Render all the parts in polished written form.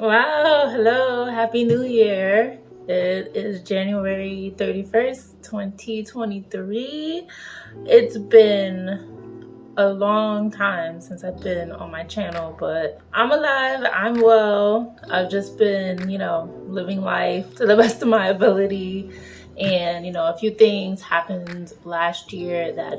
Wow, hello, happy new year. It is January 31st, 2023. It's been a long time since I've been on my channel, but I'm alive, I'm well. I've just been, living life to the best of my ability. And a few things happened last year that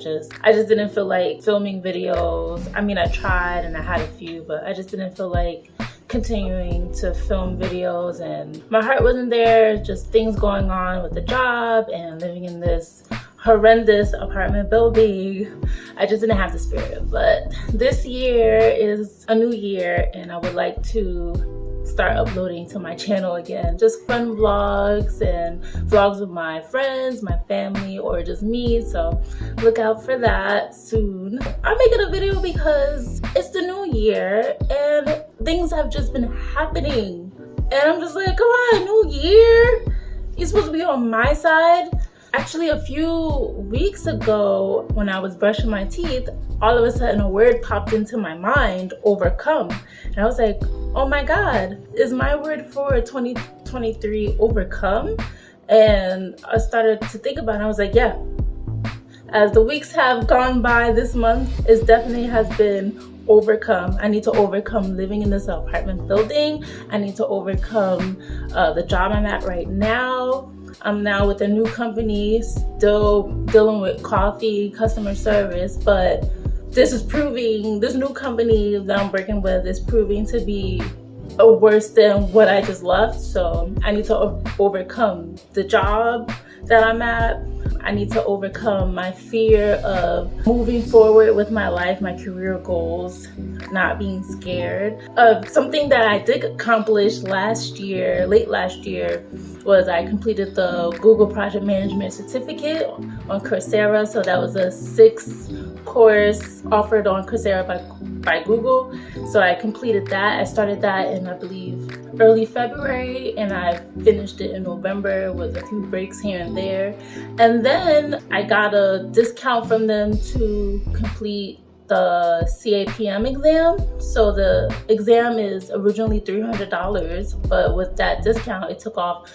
I just didn't feel like filming videos. I mean, I tried and I had a few, but I just didn't feel like continuing to film videos, and my heart wasn't there. Just things going on with the job and living in this horrendous apartment building. I just didn't have the spirit. But this year is a new year, and I would like to start uploading to my channel again, just fun vlogs and vlogs with my friends, my family, or just me. So look out for that soon. I'm making a video because it's the new year and things have just been happening, and I'm just like, come on, new year, you're supposed to be on my side. Actually, a few weeks ago when I was brushing my teeth, all of a sudden a word popped into my mind: overcome. And I was like, oh my God, is my word for 2023 overcome? And I started to think about it. I was like, yeah. As the weeks have gone by this month, it definitely has been overcome. I need to overcome living in this apartment building. I need to overcome the job I'm at right now. I'm now with a new company, still dealing with coffee customer service, but this new company that I'm working with is proving to be worse than what I just left. So I need to overcome the job that I'm at. I need to overcome my fear of moving forward with my life, my career goals, not being scared. Something that I did accomplish late last year, was I completed the Google Project Management Certificate on Coursera. So that was a 6-course offered on Coursera by Google. So I completed that. I started that in, I believe, early February, and I finished it in November with a few breaks here and there. And then I got a discount from them to complete the CAPM exam. So the exam is originally $300, but with that discount, it took off,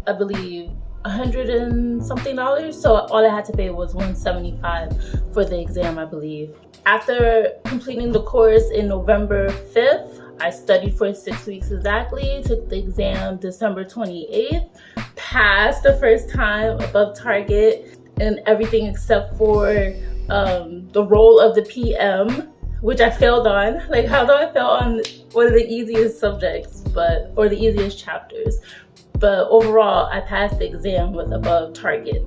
I believe, $100 and something. So all I had to pay was $175 for the exam, I believe. After completing the course in November 5th, I studied for 6 weeks exactly, took the exam December 28th, passed the first time above target and everything except for the role of the PM, which I failed on. Like, how do I fail on one of the easiest subjects, or the easiest chapters? But overall, I passed the exam with above target.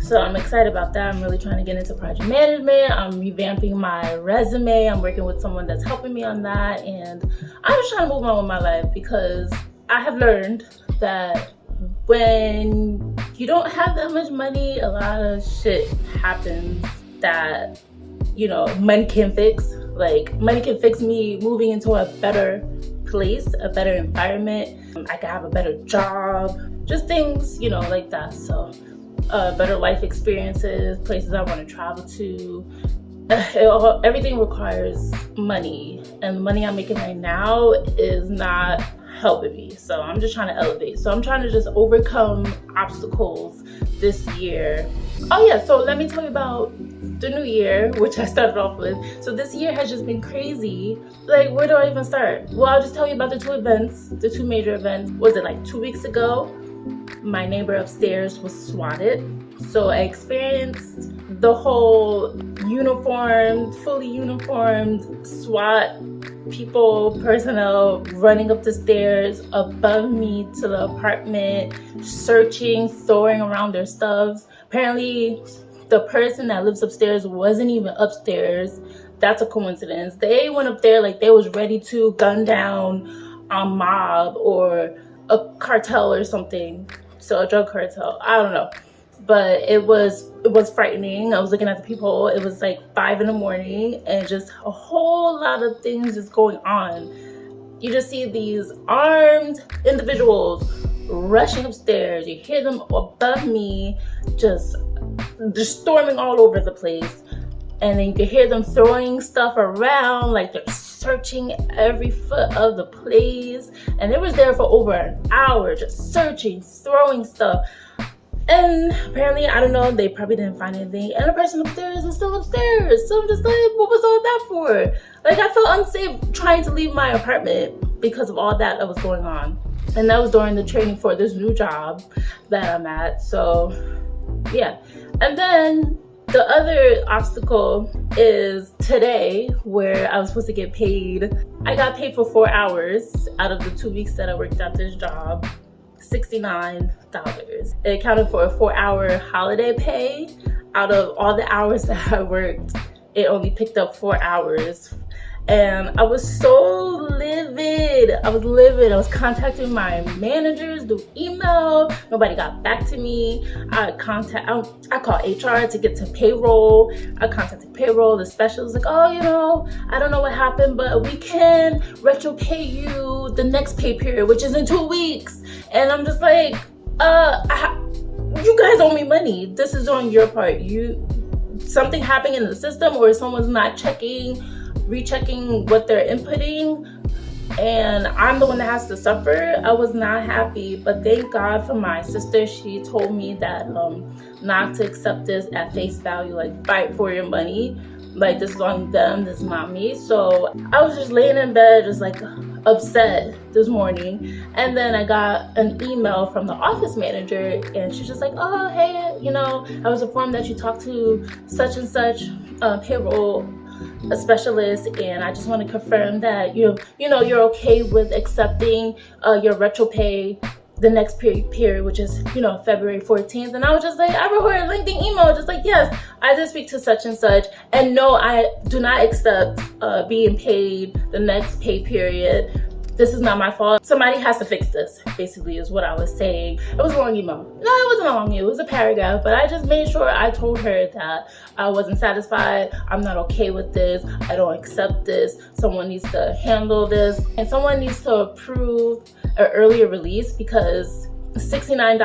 So I'm excited about that. I'm really trying to get into project management. I'm revamping my resume. I'm working with someone that's helping me on that. And I'm just trying to move on with my life, because I have learned that when you don't have that much money, a lot of shit happens that, money can fix. Like, money can fix me moving into a better place, a better environment. I can have a better job, just things, like that. So better life experiences, places I want to travel to. Everything requires money, and the money I'm making right now is not helping me. So I'm just trying to elevate. So I'm trying to just overcome obstacles this year. Oh yeah, so let me tell you about the new year, which I started off with. So this year has just been crazy. Like, where do I even start? Well, I'll just tell you about the two major events. Was it like 2 weeks ago? My neighbor upstairs was swatted. So I experienced the whole fully uniformed SWAT personnel running up the stairs above me to the apartment, searching, throwing around their stuff. Apparently, the person that lives upstairs wasn't even upstairs. That's a coincidence. They went up there like they was ready to gun down a mob or a cartel or something. So a drug cartel, I don't know. But it was frightening. I was looking at the people. It was like 5 in the morning, and just a whole lot of things just going on. You just see these armed individuals rushing upstairs. You hear them above me, just storming all over the place. And then you can hear them throwing stuff around, like they're searching every foot of the place, and they was there for over an hour just searching, throwing stuff. And apparently, I don't know, they probably didn't find anything, and the person upstairs is still upstairs. So I'm just like, what was all that for? Like, I felt unsafe trying to leave my apartment because of all that was going on. And that was during the training for this new job that I'm at. So yeah. And then the other obstacle is today, where I was supposed to get paid. I got paid for 4 hours out of the 2 weeks that I worked at this job. $69. It accounted for a 4-hour holiday pay. Out of all the hours that I worked, it only picked up 4 hours. And I was so livid. I was contacting my managers through email. Nobody got back to me. I called HR to get to payroll. I contacted payroll. The specialist was like, oh, I don't know what happened, but we can retro pay you the next pay period, which is in 2 weeks. And I'm just like, you guys owe me money. This is on your part. Something happened in the system, or someone's not rechecking what they're inputting, and I'm the one that has to suffer. I was not happy, but thank God for my sister. She told me that not to accept this at face value, like fight for your money. Like, this is on them, this is not me. So I was just laying in bed, just like upset this morning. And then I got an email from the office manager, and she's just like, oh, hey, I was informed that you talked to such and such payroll a specialist, and I just want to confirm that you're okay with accepting your retro pay the next period, which is February 14th. And I was just like, I wrote her a lengthy email just like, yes, I did speak to such and such, and no, I do not accept being paid the next pay period. This is not my fault. Somebody has to fix this, basically, is what I was saying. It was a long email. No, it wasn't a long email. It was a paragraph, but I just made sure I told her that I wasn't satisfied. I'm not okay with this. I don't accept this. Someone needs to handle this, and someone needs to approve an earlier release, because $69,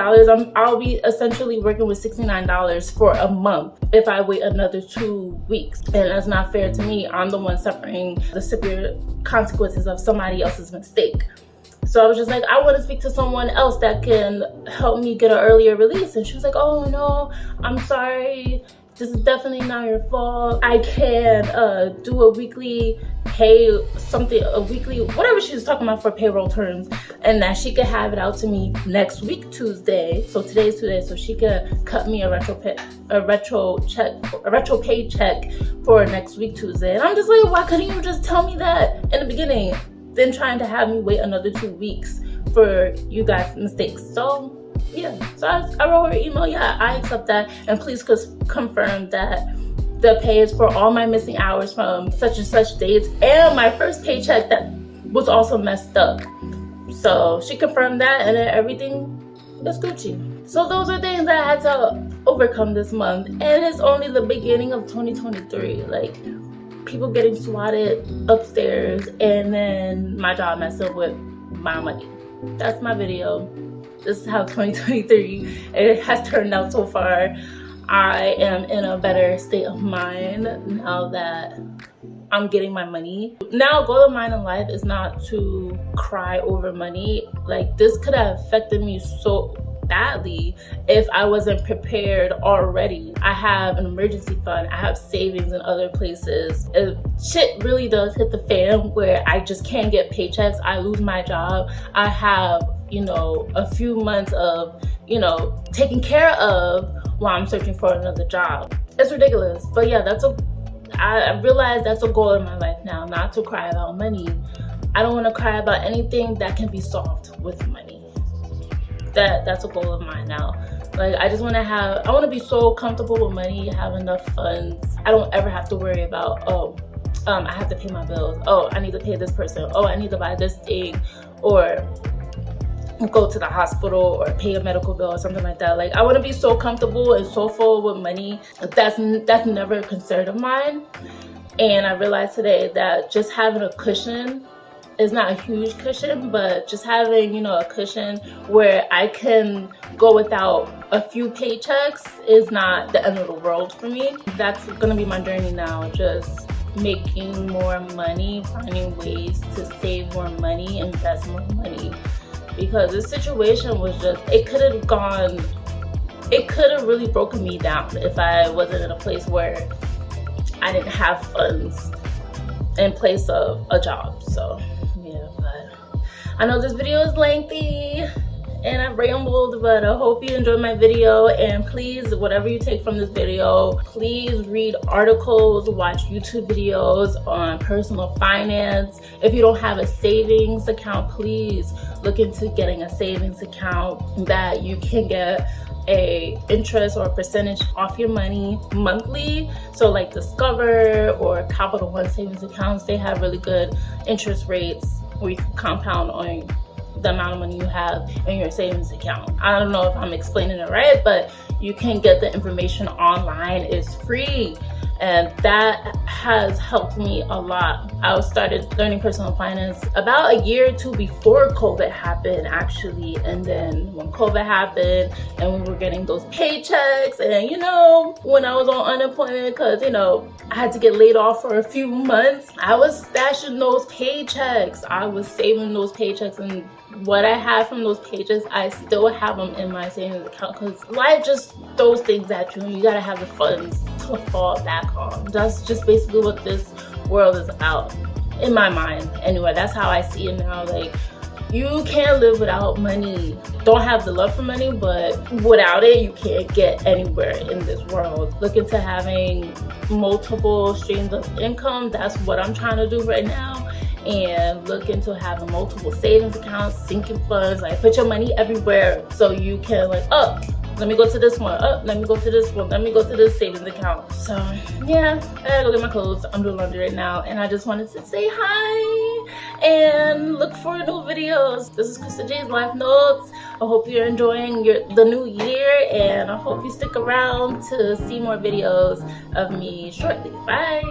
I'll be essentially working with $69 for a month if I wait another 2 weeks. And that's not fair to me. I'm the one suffering the severe consequences of somebody else's mistake. So I was just like, I want to speak to someone else that can help me get an earlier release. And she was like, oh no, I'm sorry. This is definitely not your fault. I can do a weekly pay, whatever she was talking about for payroll terms, and that she could have it out to me next week, Tuesday. So today's Tuesday, so she could cut me a retro pay check for next week, Tuesday. And I'm just like, why couldn't you just tell me that in the beginning, then trying to have me wait another 2 weeks for you guys' mistakes? So yeah, so I wrote her email. Yeah, I accept that, and please confirm that the pay is for all my missing hours from such and such dates, and my first paycheck that was also messed up. So she confirmed that, and then everything is Gucci. So those are things that I had to overcome this month, and it's only the beginning of 2023. Like, people getting swatted upstairs, and then my job messed up with my money. That's my video. This is how 2023 it has turned out so far. I am in a better state of mind now that I'm getting my money. Now, a goal of mine in life is not to cry over money. Like, this could have affected me so badly if I wasn't prepared already. I have an emergency fund. I have savings in other places. If shit really does hit the fan where I just can't get paychecks, I lose my job, I have a few months of taken care of while I'm searching for another job. It's ridiculous, but yeah, I realize that's a goal in my life now, not to cry about money. I don't want to cry about anything that can be solved with money. That's a goal of mine now. Like, I want to be so comfortable with money, have enough funds. I don't ever have to worry about, I have to pay my bills. Oh, I need to pay this person. Oh, I need to buy this thing, or go to the hospital, or pay a medical bill or something like that. Like, I want to be so comfortable and so full with money. That's never a concern of mine. And I realized today that just having a cushion is not a huge cushion, but just having a cushion where I can go without a few paychecks is not the end of the world for me. That's gonna be my journey now, just making more money, finding ways to save more money, invest more money, because this situation was just, it could have really broken me down if I wasn't in a place where I didn't have funds in place of a job. So yeah, but I know this video is lengthy and I rambled, but I hope you enjoyed my video. And please, whatever you take from this video, please read articles, watch YouTube videos on personal finance. If you don't have a savings account, please look into getting a savings account that you can get a interest or a percentage off your money monthly. So like Discover or Capital One savings accounts, they have really good interest rates where you can compound on the amount of money you have in your savings account. I don't know if I'm explaining it right, but you can get the information online. It's free, and that has helped me a lot. I started learning personal finance about a year or two before COVID happened, actually. And then when COVID happened and we were getting those paychecks, and you know, when I was on unemployment, because you know, I had to get laid off for a few months, I was stashing those paychecks. I was saving those paychecks, and what I had from those paychecks, I still have them in my savings account, because life just throws things at you and you gotta have the funds to fall back on. That's just basically what this world is about, in my mind. Anyway, that's how I see it now. Like, you can't live without money. Don't have the love for money, but without it, you can't get anywhere in this world. Look into having multiple streams of income. That's what I'm trying to do right now. And look into having multiple savings accounts, sinking funds. Like, put your money everywhere so you can, like, oh, let me go to this one, oh, let me go to this one, let me go to this savings account. So yeah, I gotta go get my clothes. I'm doing laundry right now, and I just wanted to say hi and look for new videos. This is Krista J's Life Notes. I hope you're enjoying the new year, and I hope you stick around to see more videos of me shortly. Bye.